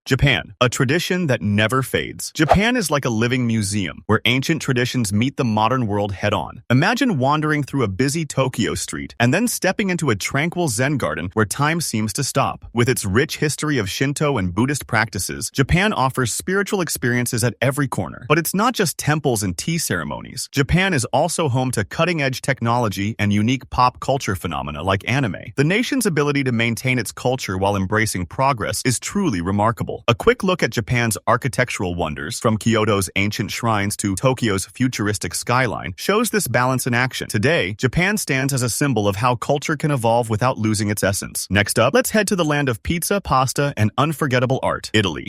Japan, a tradition that never fades. Japan is like a living museum where ancient traditions meet the modern world head-on. Imagine wandering through a busy Tokyo street and then stepping into a tranquil Zen garden where time seems to stop. With its rich history of Shinto and Buddhist practices, Japan offers spiritual experiences at every corner. But it's not just temples and tea ceremonies. Japan is also home to cutting-edge technology and unique pop culture phenomena like anime. The nation's ability to maintain its culture while embracing progress is truly remarkable. A quick look at Japan's architectural wonders, from Kyoto's ancient shrines to Tokyo's futuristic skyline, shows this balance in action. Today, Japan stands as a symbol of how culture can evolve without losing its essence. Next up, let's head to the land of pizza, pasta, and unforgettable art, Italy.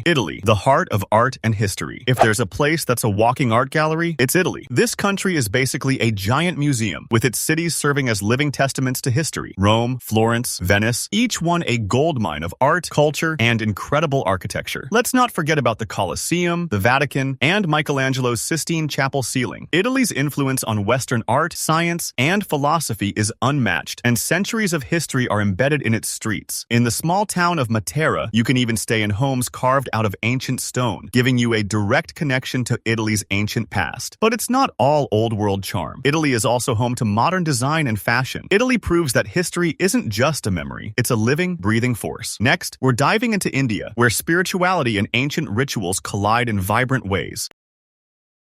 Italy, the heart of art and history. If there's a place that's a walking art gallery, it's Italy. This country is basically a giant museum, with its cities serving as living testaments to history. Rome, Florence, Venice, each one a goldmine of art, culture, and incredible architecture. Let's not forget about the Colosseum, the Vatican, and Michelangelo's Sistine Chapel ceiling. Italy's influence on Western art, science, and philosophy is unmatched, and centuries of history are embedded in its streets. In the small town of Matera, you can even stay in homes carved out of ancient stone, giving you a direct connection to Italy's ancient past. But it's not all old-world charm. Italy is also home to modern design and fashion. Italy proves that history isn't just a memory, it's a living, breathing force. Next, we're diving into India, where spirituality and ancient rituals collide in vibrant ways.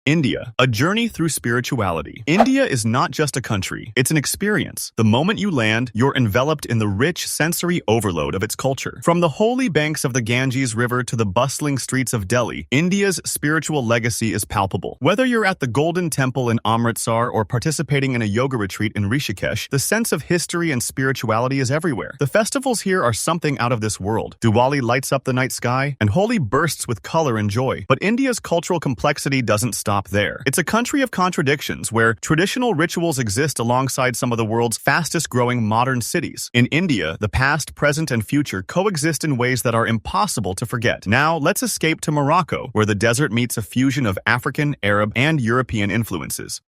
India, a journey through spirituality. India is not just a country, it's an experience. The moment you land, you're enveloped in the rich sensory overload of its culture. From the holy banks of the Ganges River to the bustling streets of Delhi, India's spiritual legacy is palpable. Whether you're at the Golden Temple in Amritsar or participating in a yoga retreat in Rishikesh, the sense of history and spirituality is everywhere. The festivals here are something out of this world. Diwali lights up the night sky, and Holi bursts with color and joy. But India's cultural complexity doesn't stop there. It's a country of contradictions where traditional rituals exist alongside some of the world's fastest-growing modern cities. In India, the past, present, and future coexist in ways that are impossible to forget. Now, let's escape to Morocco, where the desert meets a fusion of African, Arab, and European influences.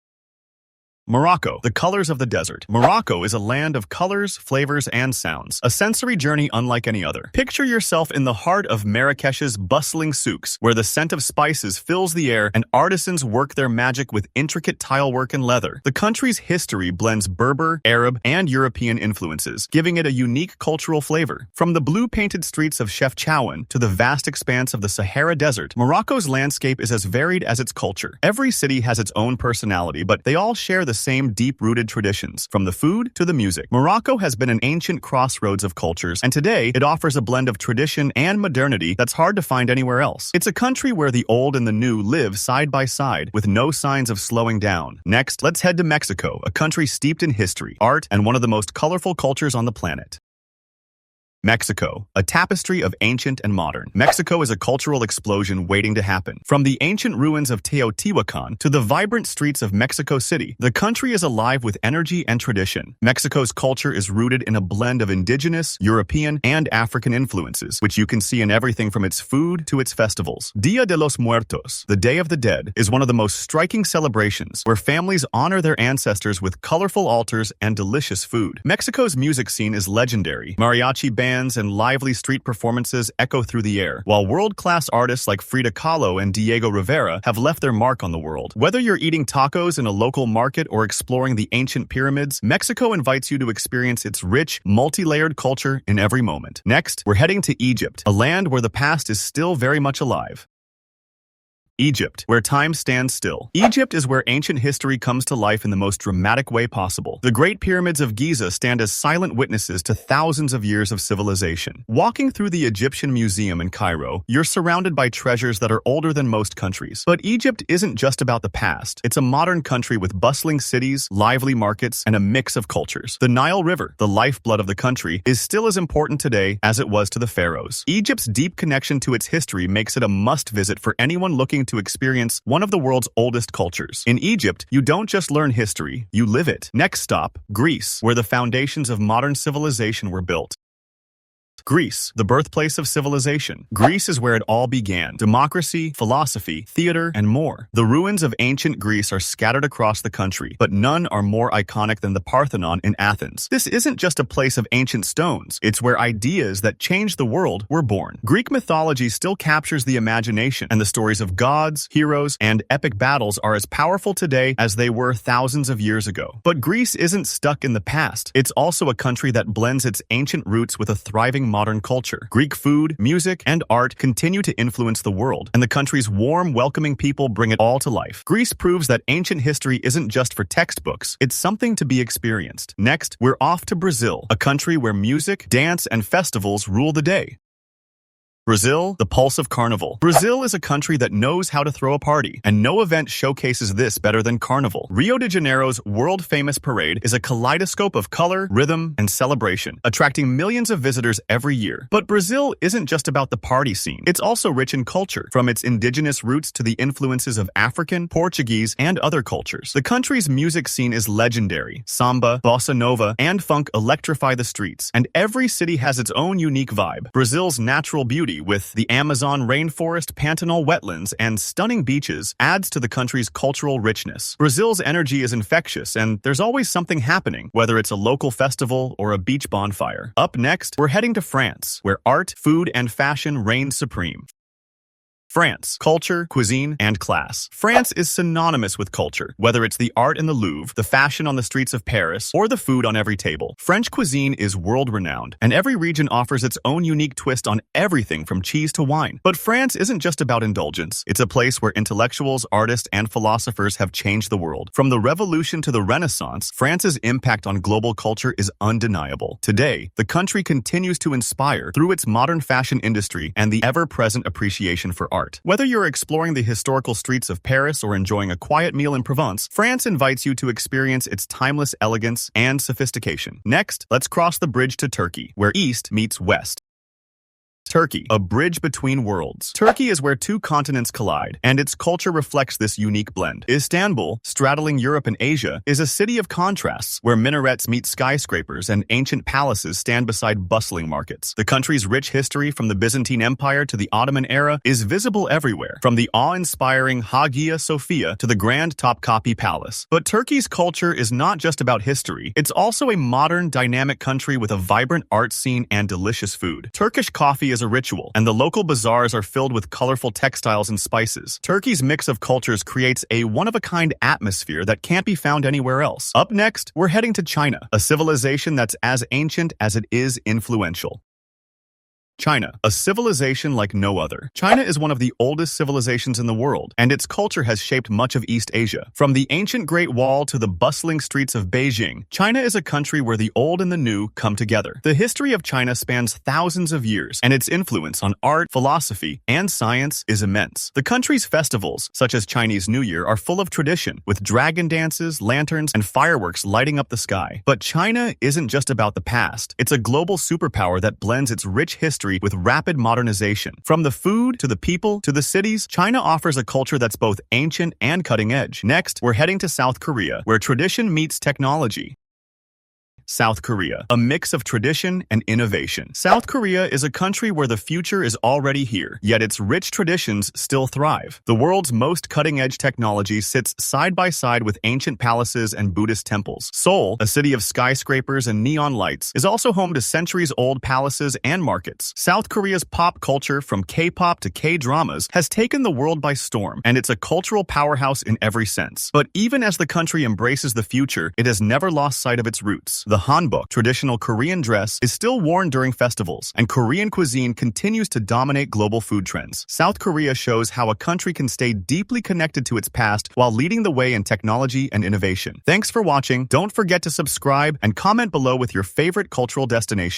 Morocco, the colors of the desert. Morocco is a land of colors, flavors, and sounds, a sensory journey unlike any other. Picture yourself in the heart of Marrakesh's bustling souks, where the scent of spices fills the air and artisans work their magic with intricate tilework and leather. The country's history blends Berber, Arab, and European influences, giving it a unique cultural flavor. From the blue-painted streets of Chefchaouen to the vast expanse of the Sahara Desert, Morocco's landscape is as varied as its culture. Every city has its own personality, but they all share the same deep-rooted traditions, from the food to the music. Morocco has been an ancient crossroads of cultures, and today it offers a blend of tradition and modernity that's hard to find anywhere else. It's a country where the old and the new live side by side, with no signs of slowing down. Next, let's head to Mexico, a country steeped in history, art, and one of the most colorful cultures on the planet. Mexico, a tapestry of ancient and modern. Mexico is a cultural explosion waiting to happen. From the ancient ruins of Teotihuacan to the vibrant streets of Mexico City, the country is alive with energy and tradition. Mexico's culture is rooted in a blend of indigenous, European, and African influences, which you can see in everything from its food to its festivals. Dia de los Muertos, the Day of the Dead, is one of the most striking celebrations where families honor their ancestors with colorful altars and delicious food. Mexico's music scene is legendary. Mariachi bands and lively street performances echo through the air, while world-class artists like Frida Kahlo and Diego Rivera have left their mark on the world. Whether you're eating tacos in a local market or exploring the ancient pyramids, Mexico invites you to experience its rich, multi-layered culture in every moment. Next, we're heading to Egypt, a land where the past is still very much alive. Egypt, where time stands still. Egypt is where ancient history comes to life in the most dramatic way possible. The Great Pyramids of Giza stand as silent witnesses to thousands of years of civilization. Walking through the Egyptian Museum in Cairo, you're surrounded by treasures that are older than most countries. But Egypt isn't just about the past. It's a modern country with bustling cities, lively markets, and a mix of cultures. The Nile River, the lifeblood of the country, is still as important today as it was to the pharaohs. Egypt's deep connection to its history makes it a must-visit for anyone looking to experience one of the world's oldest cultures. In Egypt, you don't just learn history, you live it. Next stop, Greece, where the foundations of modern civilization were built. Greece, the birthplace of civilization. Greece is where it all began. Democracy, philosophy, theater, and more. The ruins of ancient Greece are scattered across the country, but none are more iconic than the Parthenon in Athens. This isn't just a place of ancient stones. It's where ideas that changed the world were born. Greek mythology still captures the imagination, and the stories of gods, heroes, and epic battles are as powerful today as they were thousands of years ago. But Greece isn't stuck in the past. It's also a country that blends its ancient roots with a thriving modern culture. Greek food, music, and art continue to influence the world, and the country's warm, welcoming people bring it all to life. Greece proves that ancient history isn't just for textbooks, it's something to be experienced. Next, we're off to Brazil, a country where music, dance, and festivals rule the day. Brazil, the pulse of Carnival. Brazil is a country that knows how to throw a party, and no event showcases this better than Carnival. Rio de Janeiro's world-famous parade is a kaleidoscope of color, rhythm, and celebration, attracting millions of visitors every year. But Brazil isn't just about the party scene. It's also rich in culture, from its indigenous roots to the influences of African, Portuguese, and other cultures. The country's music scene is legendary. Samba, bossa nova, and funk electrify the streets, and every city has its own unique vibe. Brazil's natural beauty, with the Amazon rainforest, Pantanal wetlands, and stunning beaches, adds to the country's cultural richness. Brazil's energy is infectious, and there's always something happening, whether it's a local festival or a beach bonfire. Up next, we're heading to France, where art, food, and fashion reign supreme. France. Culture, cuisine, and class. France is synonymous with culture, whether it's the art in the Louvre, the fashion on the streets of Paris, or the food on every table. French cuisine is world-renowned, and every region offers its own unique twist on everything from cheese to wine. But France isn't just about indulgence. It's a place where intellectuals, artists, and philosophers have changed the world. From the Revolution to the Renaissance, France's impact on global culture is undeniable. Today, the country continues to inspire through its modern fashion industry and the ever-present appreciation for art. Whether you're exploring the historical streets of Paris or enjoying a quiet meal in Provence, France invites you to experience its timeless elegance and sophistication. Next, let's cross the bridge to Turkey, where East meets West. Turkey, a bridge between worlds. Turkey is where two continents collide, and its culture reflects this unique blend. Istanbul, straddling Europe and Asia, is a city of contrasts, where minarets meet skyscrapers and ancient palaces stand beside bustling markets. The country's rich history, from the Byzantine Empire to the Ottoman era, is visible everywhere, from the awe-inspiring Hagia Sophia to the Grand Topkapi Palace. But Turkey's culture is not just about history. It's also a modern, dynamic country with a vibrant art scene and delicious food. Turkish coffee is a ritual, and the local bazaars are filled with colorful textiles and spices. Turkey's mix of cultures creates a one-of-a-kind atmosphere that can't be found anywhere else. Up next, we're heading to China, a civilization that's as ancient as it is influential. China, a civilization like no other. China is one of the oldest civilizations in the world, and its culture has shaped much of East Asia. From the ancient Great Wall to the bustling streets of Beijing, China is a country where the old and the new come together. The history of China spans thousands of years, and its influence on art, philosophy, and science is immense. The country's festivals, such as Chinese New Year, are full of tradition, with dragon dances, lanterns, and fireworks lighting up the sky. But China isn't just about the past. It's a global superpower that blends its rich history with rapid modernization. From the food to the people to the cities, China offers a culture that's both ancient and cutting edge. Next, we're heading to South Korea, where tradition meets technology. South Korea, a mix of tradition and innovation. South Korea is a country where the future is already here, yet its rich traditions still thrive. The world's most cutting-edge technology sits side by side with ancient palaces and Buddhist temples. Seoul, a city of skyscrapers and neon lights, is also home to centuries-old palaces and markets. South Korea's pop culture, from K-pop to K-dramas, has taken the world by storm, and it's a cultural powerhouse in every sense. But even as the country embraces the future, it has never lost sight of its roots. The hanbok, traditional Korean dress, is still worn during festivals, and Korean cuisine continues to dominate global food trends. South Korea shows how a country can stay deeply connected to its past while leading the way in technology and innovation. Thanks for watching. Don't forget to subscribe and comment below with your favorite cultural destination.